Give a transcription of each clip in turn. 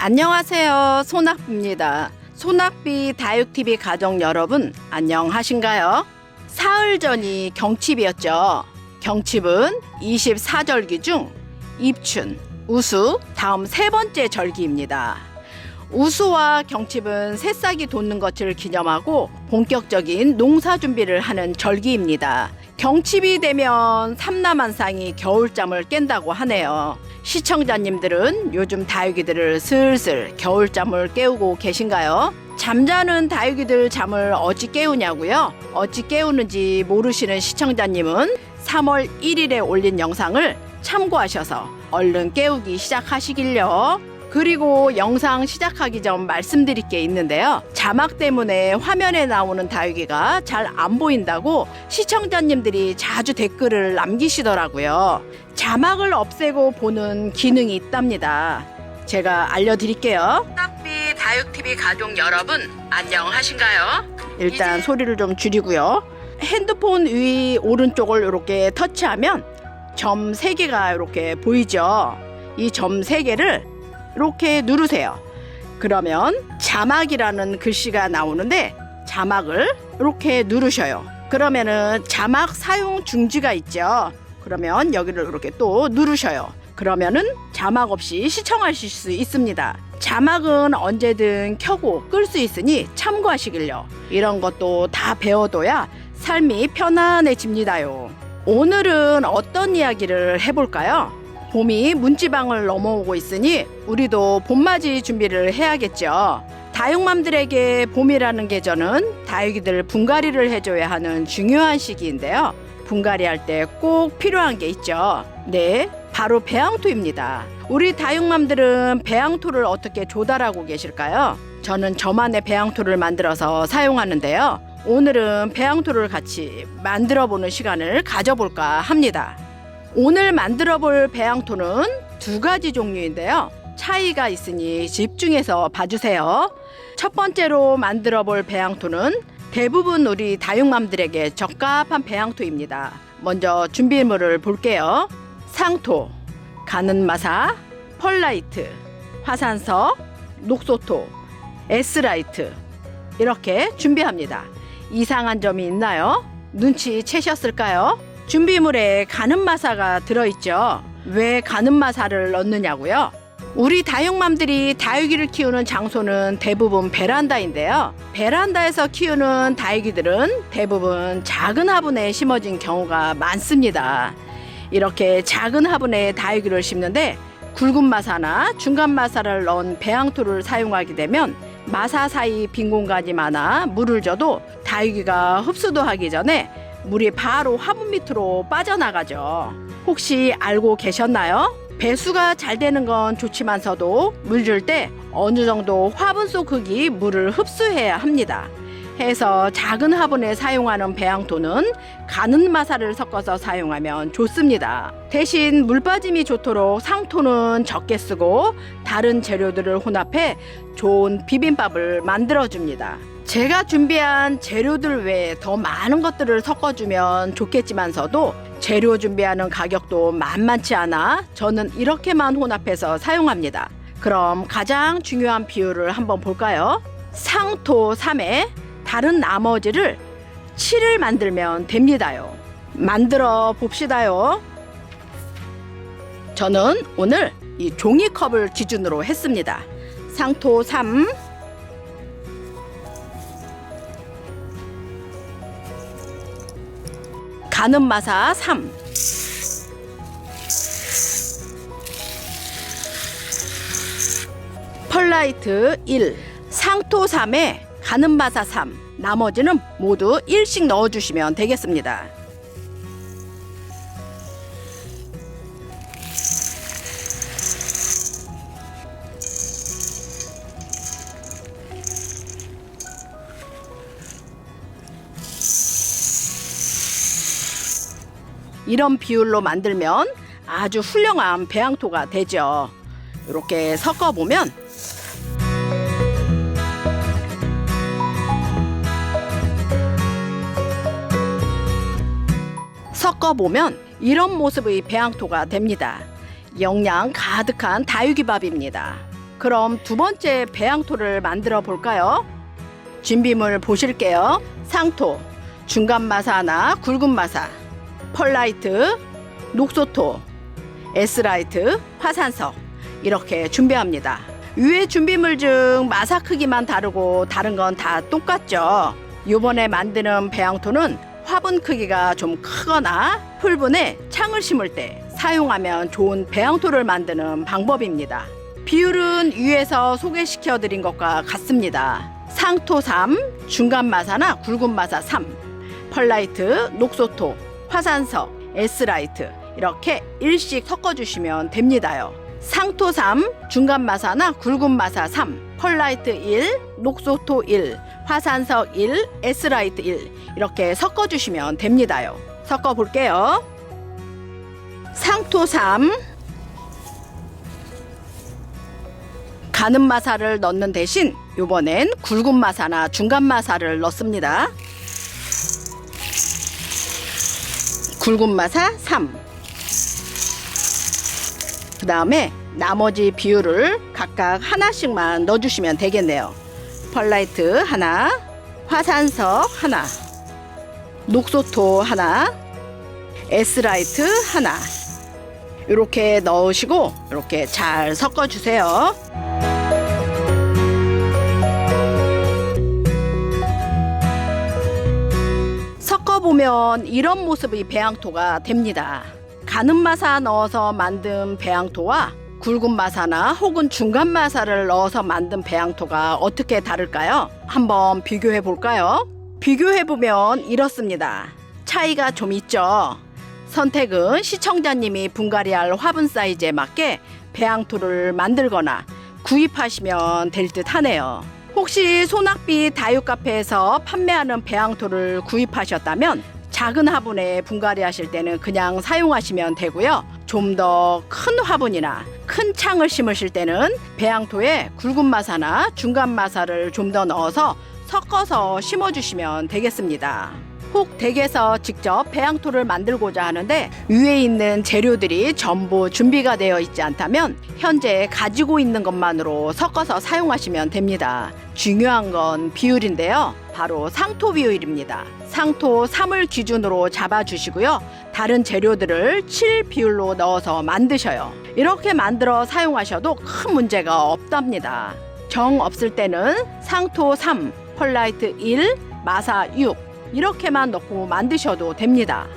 안녕하세요. 소낙비입니다. 소낙비 다육TV 가족 여러분 안녕하신가요? 사흘 전이 경칩이었죠. 경칩은 24절기 중 입춘, 우수 다음 세 번째 절기입니다. 우수와 경칩은 새싹이 돋는 것을 기념하고 본격적인 농사 준비를 하는 절기입니다. 경칩이 되면 삼라만상이 겨울잠을 깬다고 하네요. 시청자님들은 요즘 다육이들을 슬슬 겨울잠을 깨우고 계신가요? 잠자는 다육이들 잠을 어찌 깨우냐고요? 어찌 깨우는지 모르시는 시청자님은 3월 1일에 올린 영상을 참고하셔서 얼른 깨우기 시작하시길요. 그리고 영상 시작하기 전 말씀드릴 게 있는데요. 자막 때문에 화면에 나오는 다육이가 잘 안 보인다고 시청자님들이 자주 댓글을 남기시더라고요. 자막을 없애고 보는 기능이 있답니다. 제가 알려드릴게요. 소낙비 다육TV 가족 여러분 안녕하신가요? 일단 소리를 좀 줄이고요. 핸드폰 위 오른쪽을 이렇게 터치하면 점 3개가 이렇게 보이죠. 이 점 3개를 이렇게 누르세요. 그러면 자막이라는 글씨가 나오는데 자막을 이렇게 누르셔요. 그러면은 자막 사용 중지가 있죠. 그러면 여기를 이렇게 또 누르셔요. 그러면은 자막 없이 시청하실 수 있습니다. 자막은 언제든 켜고 끌 수 있으니 참고하시길요. 이런 것도 다 배워둬야 삶이 편안해집니다요. 오늘은 어떤 이야기를 해볼까요? 봄이 문지방을 넘어오고 있으니 우리도 봄맞이 준비를 해야겠죠. 다육맘들에게 봄이라는 계절은 다육이들 분갈이를 해줘야 하는 중요한 시기인데요. 분갈이 할 때 꼭 필요한 게 있죠. 네, 바로 배양토입니다. 우리 다육맘들은 배양토를 어떻게 조달하고 계실까요? 저는 저만의 배양토를 만들어서 사용하는데요. 오늘은 배양토를 같이 만들어 보는 시간을 가져볼까 합니다. 오늘 만들어 볼 배양토는 2가지 종류인데요. 차이가 있으니 집중해서 봐주세요. 첫 번째로 만들어 볼 배양토는 대부분 우리 다육맘들에게 적합한 배양토입니다. 먼저 준비물을 볼게요. 상토, 가는마사, 펄라이트, 화산석, 녹소토, S라이트 이렇게 준비합니다. 이상한 점이 있나요? 눈치채셨을까요? 준비물에 가는마사가 들어있죠. 왜 가는마사를 넣느냐고요? 우리 다육맘들이 다육이를 키우는 장소는 대부분 베란다인데요. 베란다에서 키우는 다육이들은 대부분 작은 화분에 심어진 경우가 많습니다. 이렇게 작은 화분에 다육이를 심는데 굵은 마사나 중간 마사를 넣은 배양토를 사용하게 되면 마사 사이 빈 공간이 많아 물을 줘도 다육이가 흡수도 하기 전에 물이 바로 화분 밑으로 빠져나가죠. 혹시 알고 계셨나요? 배수가 잘 되는 건 좋지만서도 물 줄 때 어느 정도 화분 속 흙이 물을 흡수해야 합니다. 해서 작은 화분에 사용하는 배양토는 가는마사를 섞어서 사용하면 좋습니다. 대신 물 빠짐이 좋도록 상토는 적게 쓰고 다른 재료들을 혼합해 좋은 비빔밥을 만들어줍니다. 제가 준비한 재료들 외에 더 많은 것들을 섞어주면 좋겠지만서도 재료 준비하는 가격도 만만치 않아 저는 이렇게만 혼합해서 사용합니다. 그럼 가장 중요한 비율을 한번 볼까요? 상토 3에 다른 나머지를 7을 만들면 됩니다요. 만들어 봅시다요. 저는 오늘 이 종이컵을 기준으로 했습니다. 상토 3, 가는마사 3, 펄라이트 1, 상토 3에 가는마사 3, 나머지는 모두 1씩 넣어주시면 되겠습니다. 이런 비율로 만들면 아주 훌륭한 배양토가 되죠. 이렇게 섞어보면 이런 모습의 배양토가 됩니다. 영양 가득한 다육이밥입니다. 그럼 두 번째 배양토를 만들어 볼까요? 준비물 보실게요. 상토, 중간 마사 하나, 굵은 마사, 펄라이트, 녹소토, S라이트, 화산석 이렇게 준비합니다. 위에 준비물 중 마사 크기만 다르고 다른 건 다 똑같죠. 이번에 만드는 배양토는 화분 크기가 좀 크거나 풀분에 창을 심을 때 사용하면 좋은 배양토를 만드는 방법입니다. 비율은 위에서 소개시켜 드린 것과 같습니다. 상토 3, 중간 마사나 굵은 마사 3, 펄라이트, 녹소토, 화산석, S라이트 이렇게 1씩 섞어주시면 됩니다요. 상토 3, 중간 마사나 굵은 마사 3, 펄라이트 1, 녹소토 1, 화산석 1, S라이트 1 이렇게 섞어주시면 됩니다요. 섞어볼게요. 상토 3, 가는 마사를 넣는 대신 이번엔 굵은 마사나 중간 마사를 넣습니다. 굵은 마사 3. 그 다음에 나머지 비율을 각각 하나씩만 넣어주시면 되겠네요. 펄라이트 하나, 화산석 하나, 녹소토 하나, S라이트 하나 이렇게 넣으시고 이렇게 잘 섞어주세요. 섞어보면 이런 모습의 배양토가 됩니다. 가는 마사 넣어서 만든 배양토와 굵은 마사나 혹은 중간 마사를 넣어서 만든 배양토가 어떻게 다를까요? 한번 비교해 볼까요? 비교해 보면 이렇습니다. 차이가 좀 있죠. 선택은 시청자님이 분갈이할 화분 사이즈에 맞게 배양토를 만들거나 구입하시면 될 듯 하네요. 혹시 소낙비 다육카페에서 판매하는 배양토를 구입하셨다면 작은 화분에 분갈이 하실 때는 그냥 사용하시면 되고요. 좀 더 큰 화분이나 큰 창을 심으실 때는 배양토에 굵은 마사나 중간 마사를 좀 더 넣어서 섞어서 심어주시면 되겠습니다. 혹 댁에서 직접 배양토를 만들고자 하는데 위에 있는 재료들이 전부 준비가 되어 있지 않다면 현재 가지고 있는 것만으로 섞어서 사용하시면 됩니다. 중요한 건 비율인데요. 바로 상토 비율입니다. 상토 3을 기준으로 잡아주시고요. 다른 재료들을 7 비율로 넣어서 만드셔요. 이렇게 만들어 사용하셔도 큰 문제가 없답니다. 정 없을 때는 상토 3, 펄라이트 1, 마사 6 이렇게만 넣고 만드셔도 됩니다.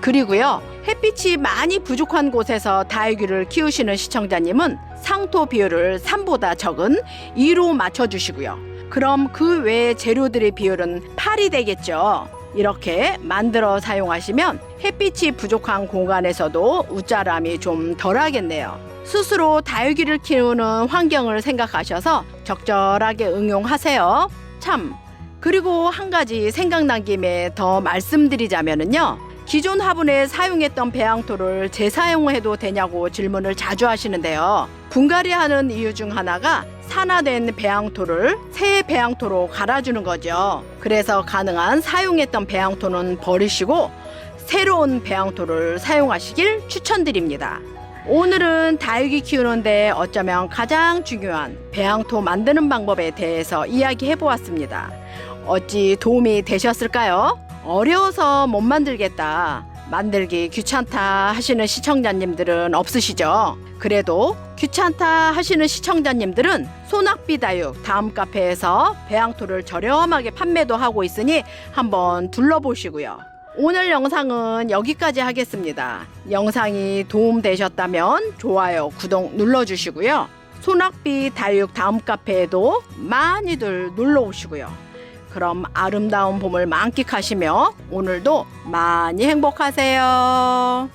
그리고요. 햇빛이 많이 부족한 곳에서 다육이를 키우시는 시청자님은 상토 비율을 3보다 적은 2로 맞춰주시고요. 그럼 그 외의 재료들의 비율은 8이 되겠죠. 이렇게 만들어 사용하시면 햇빛이 부족한 공간에서도 웃자람이 좀 덜하겠네요. 스스로 다육이를 키우는 환경을 생각하셔서 적절하게 응용하세요. 참, 그리고 한 가지 생각난 김에 더 말씀드리자면요. 기존 화분에 사용했던 배양토를 재사용해도 되냐고 질문을 자주 하시는데요. 분갈이하는 이유 중 하나가 산화된 배양토를 새 배양토로 갈아주는 거죠. 그래서 가능한 사용했던 배양토는 버리시고 새로운 배양토를 사용하시길 추천드립니다. 오늘은 다육이 키우는데 어쩌면 가장 중요한 배양토 만드는 방법에 대해서 이야기해 보았습니다. 어찌 도움이 되셨을까요? 어려워서 못 만들겠다, 만들기 귀찮다 하시는 시청자님들은 없으시죠? 그래도 귀찮다 하시는 시청자님들은 소낙비 다육 다음 카페에서 배양토를 저렴하게 판매도 하고 있으니 한번 둘러보시고요. 오늘 영상은 여기까지 하겠습니다. 영상이 도움되셨다면 좋아요, 구독 눌러주시고요. 소낙비 다육 다음 카페에도 많이들 놀러오시고요. 그럼 아름다운 봄을 만끽하시며 오늘도 많이 행복하세요.